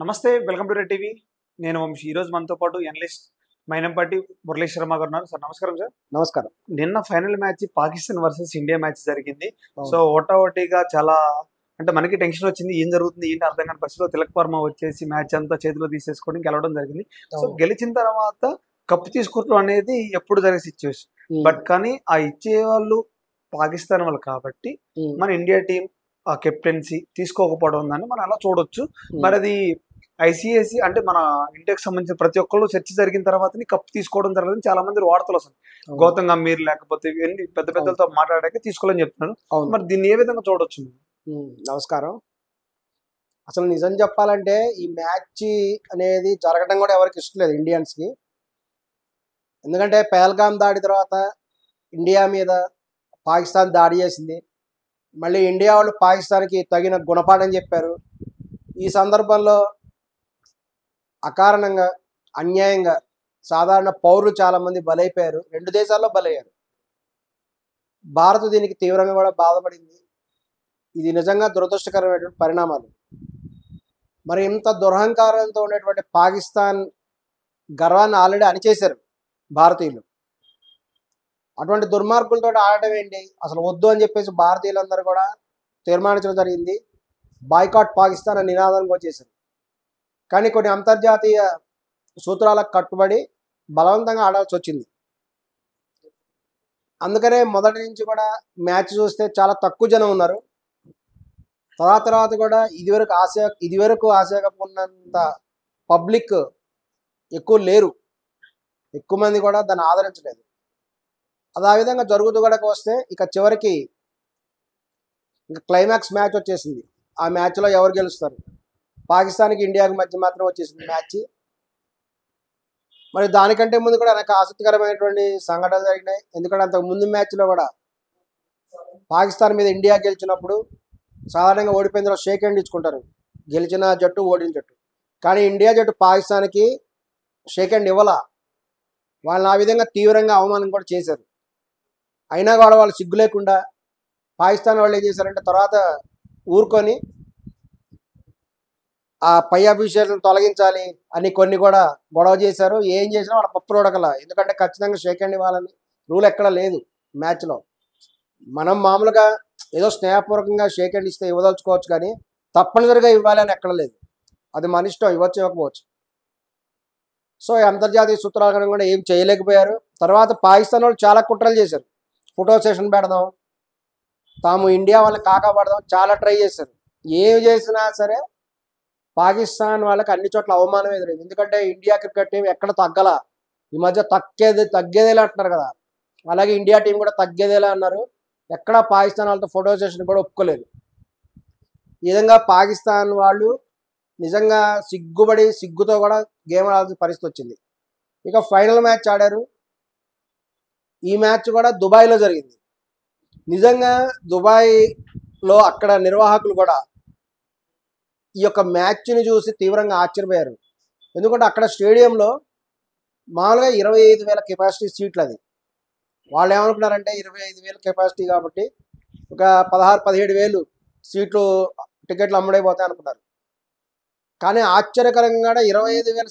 నమస్తే, welcome to red TV. నేను వంశీ. ఈరోజు మనతో పాటు ఎనలిస్ట్ మైనంపాటి మురళీ శర్మ గారు ఉన్నారు. సార్ నమస్కారం. సార్ నమస్కారం. నిన్న final match Pakistan versus India match జరిగింది. సో ఓటాఓటీగా చాలా అంటే మనకి టెన్షన్ వచ్చింది. ఏం జరుగుతుంది ఏంటి అర్థం కాని పరిస్థితిలో తిలక్ వర్మ వచ్చేసి మ్యాచ్ అంతా చేతిలో తీసేసుకొని గెలవడం జరిగింది. సో గెలిచిన తర్వాత కప్పు తీసుకోవడం అనేది ఎప్పుడు జరిగే సిచ్యువేషన్. బట్ కానీ ఆ ఇచ్చే వాళ్ళు పాకిస్తాన్ వాళ్ళు కాబట్టి మన ఇండియా టీం ఆ కెప్టెన్సీ తీసుకోకపోవడం దాన్ని మనం అలా చూడొచ్చు. మరి అది ఐసీఐసీ అంటే మన ఇండియాకి సంబంధించిన ప్రతి ఒక్కళ్ళు చర్చ జరిగిన తర్వాత కప్పు తీసుకోవడం జరగదని చాలా మంది వార్తలు వస్తుంది. గౌతమ్ గంభీర్ లేకపోతే పెద్ద పెద్దలతో మాట్లాడాక తీసుకోవాలని చెప్తున్నారు. మరి దీన్ని ఏ విధంగా చూడొచ్చు? నమస్కారం. అసలు నిజం చెప్పాలంటే ఈ మ్యాచ్ అనేది జరగడం కూడా ఎవరికి ఇష్టం లేదు ఇండియన్స్కి. ఎందుకంటే పహల్గామ్ దాడి తర్వాత ఇండియా మీద పాకిస్తాన్ దాడి చేసింది. మళ్ళీ ఇండియా వాళ్ళు పాకిస్తాన్కి తగిన గుణపాఠం చెప్పారు. ఈ సందర్భంలో అకారణంగా అన్యాయంగా సాధారణ పౌరులు చాలామంది బలైపోయారు. రెండు దేశాల్లో బలయ్యారు. భారత్ దీనికి తీవ్రంగా కూడా బాధపడింది. ఇది నిజంగా దురదృష్టకరమైనటువంటి పరిణామాలు. మరి ఇంత దురహంకారంతో ఉండేటువంటి పాకిస్తాన్ గర్వాన్ని ఆల్రెడీ అణిచేశారు భారతీయులు. అటువంటి దుర్మార్గులతో ఆడటం ఏంటి, అసలు వద్దు అని చెప్పేసి భారతీయులందరూ కూడా తీర్మానించడం జరిగింది. బాయ్కాట్ పాకిస్తాన్ అనే నినాదానికి వచ్చేసారు. కానీ కొన్ని అంతర్జాతీయ సూత్రాలకు కట్టుబడి బలవంతంగా ఆడాల్సి వచ్చింది. అందుకనే మొదటి నుంచి కూడా మ్యాచ్ చూస్తే చాలా తక్కువ జనం ఉన్నారు. తర్వాత కూడా ఇదివరకు ఆశయకపోయినంత పబ్లిక్ ఎక్కువ లేరు. ఎక్కువ మంది కూడా దాన్ని ఆదరించలేదు. అది ఆ విధంగా జరుగుతూ కూడా వస్తే ఇక చివరికి ఇంకా క్లైమాక్స్ మ్యాచ్ వచ్చేసింది. ఆ మ్యాచ్లో ఎవరు గెలుస్తారు? పాకిస్తాన్కి ఇండియాకి మధ్య మాత్రం వచ్చేసింది మ్యాచ్. మరి దానికంటే ముందు కూడా నాకు ఆసక్తికరమైనటువంటి సంఘటనలు జరిగినాయి. ఎందుకంటే అంతకు ముందు మ్యాచ్లో కూడా పాకిస్తాన్ మీద ఇండియా గెలిచినప్పుడు సాధారణంగా ఓడిపోయిన తర్వాత షేక్ హ్యాండ్ ఇచ్చుకుంటారు, గెలిచిన జట్టు ఓడిన జట్టు. కానీ ఇండియా జట్టు పాకిస్తాన్కి షేక్ హ్యాండ్ ఇవ్వాల. వాళ్ళని ఆ విధంగా తీవ్రంగా అవమానం కూడా చేశారు. అయినా కూడా వాళ్ళు సిగ్గు లేకుండా పాకిస్తాన్ వాళ్ళు ఏం చేశారంటే తర్వాత ఊరుకొని ఆ పై అఫీషియల్ని తొలగించాలి అని కొన్ని కూడా గొడవ చేశారు. ఏం చేసినా వాళ్ళ పప్పులు ఉడకల. ఎందుకంటే ఖచ్చితంగా షేక్ హ్యాండ్ ఇవ్వాలని రూల్ ఎక్కడ లేదు మ్యాచ్లో. మనం మామూలుగా ఏదో స్నేహపూర్వకంగా షేక్ హ్యాండ్ ఇస్తే ఇవ్వదలుచుకోవచ్చు, కానీ తప్పనిసరిగా ఇవ్వాలి అని ఎక్కడ లేదు. అది మన ఇష్టం, ఇవ్వచ్చు ఇవ్వకపోవచ్చు. సో అంతర్జాతీయ సూత్రాలను కూడా ఏం చేయలేకపోయారు. తర్వాత పాకిస్తాన్ వాళ్ళు చాలా కుట్రలు చేశారు. ఫోటో సెషన్ పెడదాం, తాము ఇండియా వాళ్ళని కాకాపడదాం, చాలా ట్రై చేశారు. ఏమి చేసినా సరే పాకిస్తాన్ వాళ్ళకి అన్ని చోట్ల అవమానం ఎదురైంది. ఎందుకంటే ఇండియా క్రికెట్ టీం ఎక్కడ తగ్గల. ఈ మధ్య తగ్గేదేలా అంటున్నారు కదా, అలాగే ఇండియా టీం కూడా తగ్గేదేలా అన్నారు. ఎక్కడ పాకిస్తాన్ వాళ్ళతో ఫోటో సెషన్ కూడా ఒప్పుకోలేదు. ఈ విధంగా పాకిస్తాన్ వాళ్ళు నిజంగా సిగ్గుతో కూడా గేమ్ ఆడాల్సిన పరిస్థితి వచ్చింది. ఇక ఫైనల్ మ్యాచ్ ఆడారు. ఈ మ్యాచ్ కూడా దుబాయ్లో జరిగింది. నిజంగా దుబాయ్లో అక్కడ నిర్వాహకులు కూడా ఈ యొక్క మ్యాచ్ని చూసి తీవ్రంగా ఆశ్చర్యపోయారు. ఎందుకంటే అక్కడ స్టేడియంలో మామూలుగా 25,000 కెపాసిటీ సీట్లు. అది వాళ్ళు ఏమనుకున్నారంటే 25,000 కెపాసిటీ కాబట్టి ఒక 16-17,000 సీట్లు టికెట్లు అమ్ముడైపోతాయి అనుకున్నారు. కానీ ఆశ్చర్యకరంగా 25,000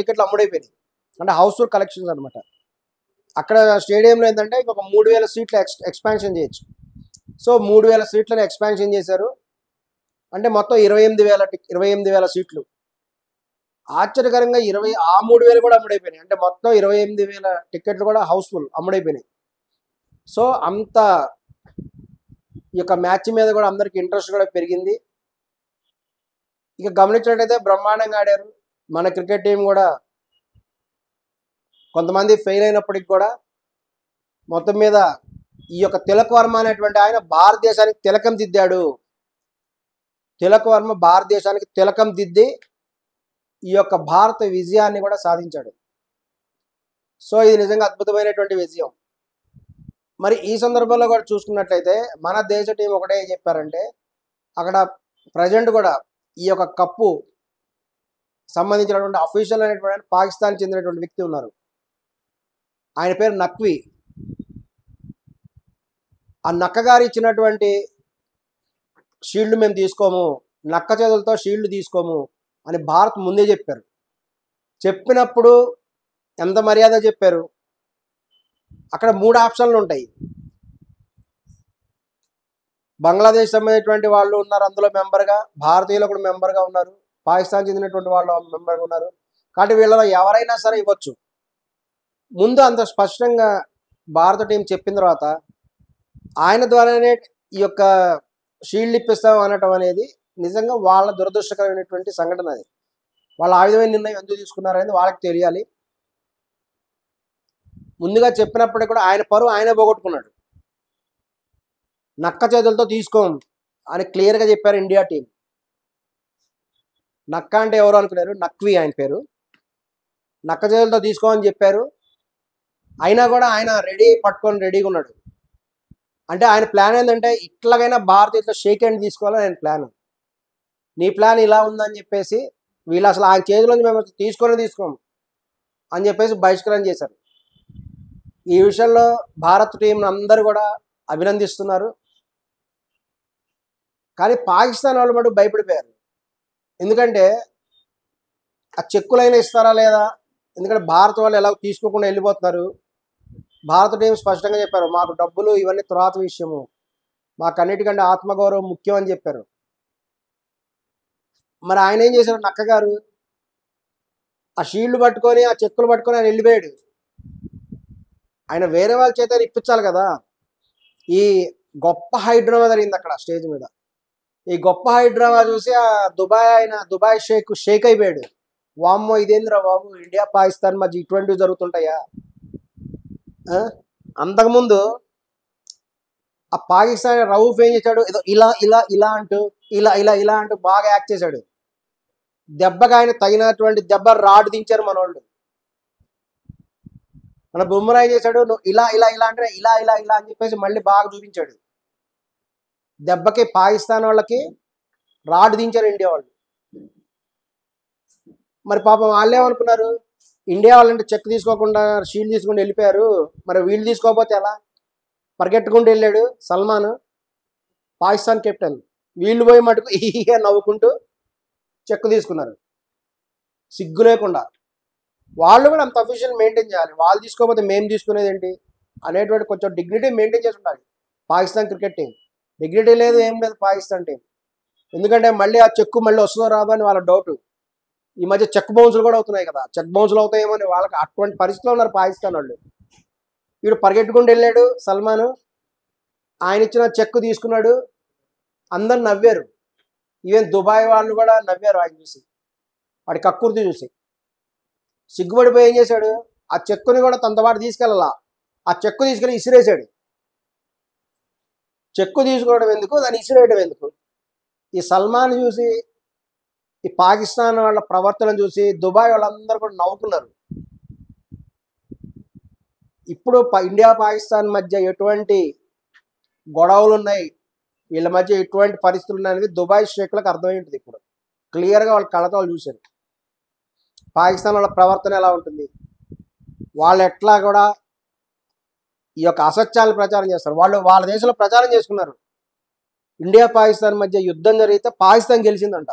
టికెట్లు అమ్ముడైపోయినాయి. అంటే హౌస్ఫుల్ కలెక్షన్స్ అనమాట. అక్కడ స్టేడియంలో ఏంటంటే ఇంకొక 3,000 సీట్లు ఎక్స్పాన్షన్ చేయొచ్చు. సో 3,000 సీట్లను ఎక్స్పాన్షన్ చేశారు. అంటే మొత్తం 28,000 సీట్లు. ఆశ్చర్యకరంగా 3,000 కూడా అమ్ముడైపోయినాయి. అంటే మొత్తం 28,000 టికెట్లు కూడా హౌస్ఫుల్ అమ్ముడైపోయినాయి. సో అంత ఈ యొక్క మ్యాచ్ మీద కూడా అందరికి ఇంట్రెస్ట్ కూడా పెరిగింది. ఇక గమనించినట్టయితే బ్రహ్మాండంగా ఆడారు. మన క్రికెట్ టీం కూడా కొంతమంది ఫెయిల్ అయినప్పటికి కూడా మొత్తం మీద ఈ యొక్క తిలక్ వర్మ అనేటువంటి ఆయన భారతదేశానికి తిలకం దిద్దాడు. తిలక్ వర్మ భారతదేశానికి తిలకం దిద్ది ఈ యొక్క భారత విజయాన్ని కూడా సాధించాడు. సో ఇది నిజంగా అద్భుతమైనటువంటి విజయం. మరి ఈ సందర్భంలో కూడా చూసుకున్నట్లయితే మన దేశ టీం ఒకటే చెప్పారంటే అక్కడ ప్రజెంట్ కూడా ఈ యొక్క కప్పు సంబంధించినటువంటి అఫీషియల్ అనేటువంటి పాకిస్తాన్ చెందినటువంటి వ్యక్తి ఉన్నారు. ఆయన పేరు నఖ్వీ. ఆ నక్క గారు ఇచ్చినటువంటి షీల్డ్ మేము తీసుకోము, నక్క చేతులతో షీల్డ్ తీసుకోము అని భారత్ ముందే చెప్పారు. చెప్పినప్పుడు ఎంత మర్యాద చెప్పారు. అక్కడ 3 ఆప్షన్లు ఉంటాయి. బంగ్లాదేశ్ సంబంధించినటువంటి వాళ్ళు ఉన్నారు అందులో మెంబర్గా, భారతీయులు కూడా మెంబర్గా ఉన్నారు, పాకిస్తాన్ చెందినటువంటి వాళ్ళు మెంబర్గా ఉన్నారు. కాబట్టి వీళ్ళలో ఎవరైనా సరే ఇవ్వచ్చు. ముందు అంత స్పష్టంగా భారత టీం చెప్పిన తర్వాత ఆయన ద్వారానే ఈ యొక్క షీల్డ్ ఇప్పిస్తాం అనటం అనేది నిజంగా వాళ్ళ దురదృష్టకరమైనటువంటి సంఘటన. అది వాళ్ళ ఆ విధమైన నిర్ణయం ఎందుకు తీసుకున్నారనేది వాళ్ళకి తెలియాలి. ముందుగా చెప్పినప్పటికీ కూడా ఆయన పరువు ఆయనే పోగొట్టుకున్నాడు. నక్క చేతులతో తీసుకోం అని క్లియర్గా చెప్పారు ఇండియా టీం. నక్క అంటే ఎవరు అనుకున్నారు? నక్వీ ఆయన పేరు. నక్క చేతులతో తీసుకోమని చెప్పారు. అయినా కూడా ఆయన పట్టుకొని రెడీగా ఉన్నాడు. అంటే ఆయన ప్లాన్ ఏంటంటే ఇట్లాగైనా భారతీయులతో షేక్ హ్యాండ్ తీసుకోవాలని ఆయన ప్లాన్. నీ ప్లాన్ ఇలా ఉందని చెప్పేసి వీళ్ళు అసలు ఆయన చేతిలోంచి మేము తీసుకోము అని చెప్పేసి బహిష్కరణ చేశారు. ఈ విషయంలో భారత్ టీం అందరూ కూడా అభినందిస్తున్నారు. కానీ పాకిస్తాన్ వాళ్ళు మటు భయపడిపోయారు. ఎందుకంటే ఆ చెక్కులైనా ఇస్తారా లేదా, ఎందుకంటే భారత వాళ్ళు ఎలా తీసుకోకుండా వెళ్ళిపోతున్నారు. భారత టీం స్పష్టంగా చెప్పారు, మాకు డబ్బులు ఇవన్నీ తర్వాత విషయము, మాకు అన్నిటికంటే ఆత్మగౌరవం ముఖ్యం అని చెప్పారు. మరి ఆయన ఏం చేశారు? నక్క గారు ఆ షీల్డ్ పట్టుకొని ఆ చెక్కులు పట్టుకొని ఆయన వెళ్ళిపోయాడు. ఆయన వేరే వాళ్ళ చేత ఇప్పించాలి కదా. ఈ గొప్ప హైడ్రామా జరిగింది అక్కడ స్టేజ్ మీద. ఈ గొప్ప హైడ్రామా చూసి ఆ దుబాయ్ షేక్ అయిపోయాడు. వామ్మో ఇదేంద్రా బాబు, ఇండియా పాకిస్తాన్ మధ్య ఇటువంటివి జరుగుతుంటాయా? అంతకుముందు ఆ పాకిస్తాన్ రౌఫ్ ఏం చేశాడు? ఏదో ఇలా అంటూ బాగా యాక్ట్ చేశాడు. దెబ్బకి ఆయన తగినటువంటి దెబ్బ రాడ్ దించారు మన వాళ్ళు. మన బుమ్రా ఏం చేశాడు? నువ్వు ఇలా అంటే ఇలా అని చెప్పేసి మళ్ళీ బాగా చూపించాడు. దెబ్బకి పాకిస్తాన్ వాళ్ళకి రాడ్ దించారు ఇండియా వాళ్ళు. మరి పాపం వాళ్ళేమనుకున్నారు? ఇండియా వాళ్ళంటే చెక్ తీసుకోకుండా షీల్డ్ తీసుకుని వెళ్ళిపోయారు, మరి వీళ్ళు తీసుకోకపోతే ఎలా? పరిగెట్టుకుంటూ వెళ్ళాడు సల్మాన్, పాకిస్తాన్ కెప్టెన్. వీళ్ళు పోయి మటుకు ఈగా నవ్వుకుంటూ చెక్ తీసుకున్నారు సిగ్గు లేకుండా. వాళ్ళు కూడా అంత అఫీషియల్ మెయింటైన్ చేయాలి. వాళ్ళు తీసుకోకపోతే మేము తీసుకునేది ఏంటి అనేటువంటి కొంచెం డిగ్నిటీ మెయింటైన్ చేసి ఉండాలి పాకిస్తాన్ క్రికెట్ టీం. డిగ్నిటీ లేదు, ఏం లేదు పాకిస్తాన్ టీం. ఎందుకంటే మళ్ళీ ఆ చెక్కు మళ్ళీ వస్తుందో రాదో అని వాళ్ళ డౌట్. ఈ మధ్య చెక్ బౌన్సులు కూడా అవుతున్నాయి కదా, చెక్ బౌన్సులు అవుతాయేమో అని వాళ్ళకి అటువంటి పరిస్థితిలో ఉన్నారు పాకిస్తాన్ వాళ్ళు. వీడు పరిగెట్టుకుంటూ వెళ్ళాడు సల్మాన్, ఆయన ఇచ్చిన చెక్ తీసుకున్నాడు. అందరు నవ్వారు, ఈవెన్ దుబాయ్ వాళ్ళు కూడా నవ్వారు ఆయన చూసి, వాడి కక్కుర్తి చూసి. సిగ్గుపడిపోయి ఏం చేశాడు? ఆ చెక్కుని కూడా తనతో పాటు తీసుకెళ్ళాలా, ఆ చెక్కు తీసుకెళ్ళి ఇసిరేసాడు. చెక్కు తీసుకోవడం ఎందుకు, దాన్ని ఇసిరేయడం ఎందుకు? ఈ సల్మాన్ చూసి, ఈ పాకిస్తాన్ వాళ్ళ ప్రవర్తన చూసి దుబాయ్ వాళ్ళందరూ కూడా నవ్వుకున్నారు. ఇప్పుడు ఇండియా పాకిస్తాన్ మధ్య ఎటువంటి గొడవలు ఉన్నాయి, వీళ్ళ మధ్య ఎటువంటి పరిస్థితులు ఉన్నాయనేది దుబాయ్ షేక్లకు అర్థమై ఉంటుంది. ఇప్పుడు క్లియర్గా వాళ్ళ కళ్ళతో వాళ్ళు చూశారు పాకిస్తాన్ వాళ్ళ ప్రవర్తన ఎలా ఉంటుంది, వాళ్ళు ఎట్లా కూడా ఈ యొక్క అసత్యాలు ప్రచారం చేస్తారు. వాళ్ళు వాళ్ళ దేశంలో ప్రచారం చేసుకున్నారు, ఇండియా పాకిస్తాన్ మధ్య యుద్ధం జరిగితే పాకిస్తాన్ గెలిచిందంట.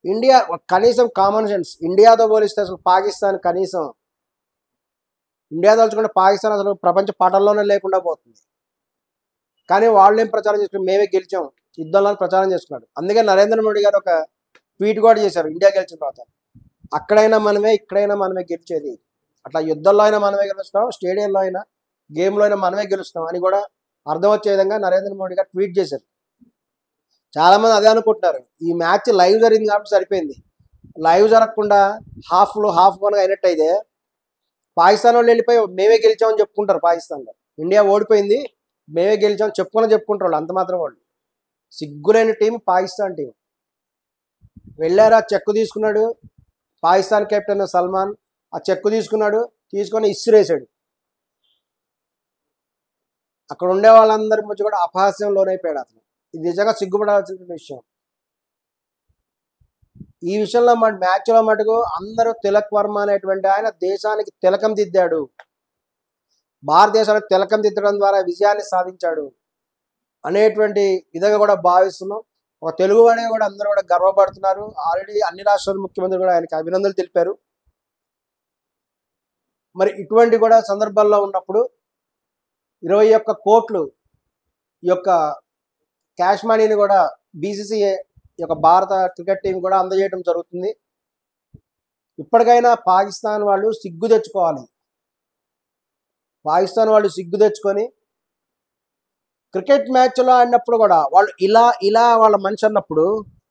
ఇండియా కనీసం కామన్ సెన్స్, ఇండియాతో పోలిస్తే అసలు పాకిస్తాన్ కనీసం, ఇండియా తలుచుకుంటే పాకిస్తాన్ అసలు ప్రపంచ పటంలోనే లేకుండా పోతుంది. కానీ వాళ్ళు ఏం ప్రచారం చేసుకున్నారు? మేమే గెలిచాం యుద్ధంలో ప్రచారం చేసుకున్నాడు. అందుకే నరేంద్ర మోడీ గారు ఒక ట్వీట్ కూడా చేశారు ఇండియా గెలిచిన తర్వాత, అక్కడైనా మనమే ఇక్కడైనా మనమే గెలిచేది, అట్లా యుద్ధంలో అయినా మనమే గెలుస్తాం, స్టేడియంలో అయినా గేమ్లో అయినా మనమే గెలుస్తాం అని కూడా అర్థం వచ్చే విధంగా నరేంద్ర మోడీ గారు ట్వీట్ చేశారు. చాలామంది అదే అనుకుంటున్నారు, ఈ మ్యాచ్ లైవ్ జరిగింది కాబట్టి సరిపోయింది. లైవ్ జరగకుండా హాఫ్ వన్గా అయినట్టు అయితే పాకిస్తాన్ వాళ్ళు వెళ్ళిపోయి మేమే గెలిచామని చెప్పుకుంటారు. పాకిస్తాన్లో ఇండియా ఓడిపోయింది, మేమే గెలిచామని చెప్పుకుంటారు వాళ్ళు. అంత మాత్రం వాళ్ళు సిగ్గులేని టీం పాకిస్తాన్ టీం. వెళ్ళారు, ఆ చెక్కు తీసుకున్నాడు పాకిస్తాన్ కెప్టెన్ సల్మాన్. ఆ చెక్కు తీసుకొని ఇసిరేసాడు. అక్కడ ఉండే వాళ్ళందరి మధ్య కూడా అపహాస్యం లోనైపోయాడు అతను. ఇది నిజంగా సిగ్గుపడాల్సిన విషయం. ఈ విషయంలో మ్యాచ్లో మటుకు అందరూ తిలక్ వర్మ అనేటువంటి ఆయన దేశానికి తిలకం దిద్దాడు, భారతదేశానికి తిలకం దిద్దడం ద్వారా విజయాన్ని సాధించాడు అనేటువంటి విధంగా కూడా భావిస్తున్నాం. ఒక తెలుగు వాడే కూడా అందరూ కూడా గర్వపడుతున్నారు. ఆల్రెడీ అన్ని రాష్ట్రాల ముఖ్యమంత్రులు కూడా ఆయనకి అభినందనలు తెలిపారు. మరి ఇటువంటి కూడా సందర్భాల్లో ఉన్నప్పుడు 21 కోట్లు ఈ యొక్క క్యాష్ మనీని కూడా బీసీసీఐ ఈ యొక్క భారత క్రికెట్ టీం కూడా అందజేయడం జరుగుతుంది. ఇప్పటికైనా పాకిస్తాన్ వాళ్ళు సిగ్గు తెచ్చుకోవాలి. పాకిస్తాన్ వాళ్ళు సిగ్గు తెచ్చుకొని క్రికెట్ మ్యాచ్లో ఆడినప్పుడు కూడా వాళ్ళు ఇలా వాళ్ళ మనిషి అన్నప్పుడు,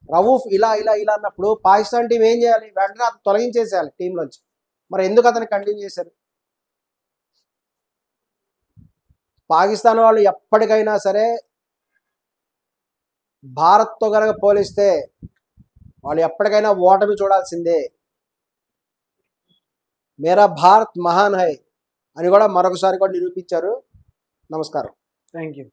రవూఫ్ ఇలా అన్నప్పుడు పాకిస్తాన్ టీం ఏం చేయాలి? వెంటనే అతను తొలగించేసేయాలి టీంలోంచి. మరి ఎందుకు అతను కంటిన్యూ చేశారు? పాకిస్తాన్ వాళ్ళు ఎప్పటికైనా సరే భారత్తో కనుక పోలిస్తే వాళ్ళు ఎప్పటికైనా ఓటమి చూడాల్సిందే. మేరా భారత్ మహాన్ హై అని కూడా మరొకసారి కూడా నిరూపించారు. నమస్కారం. Thank you.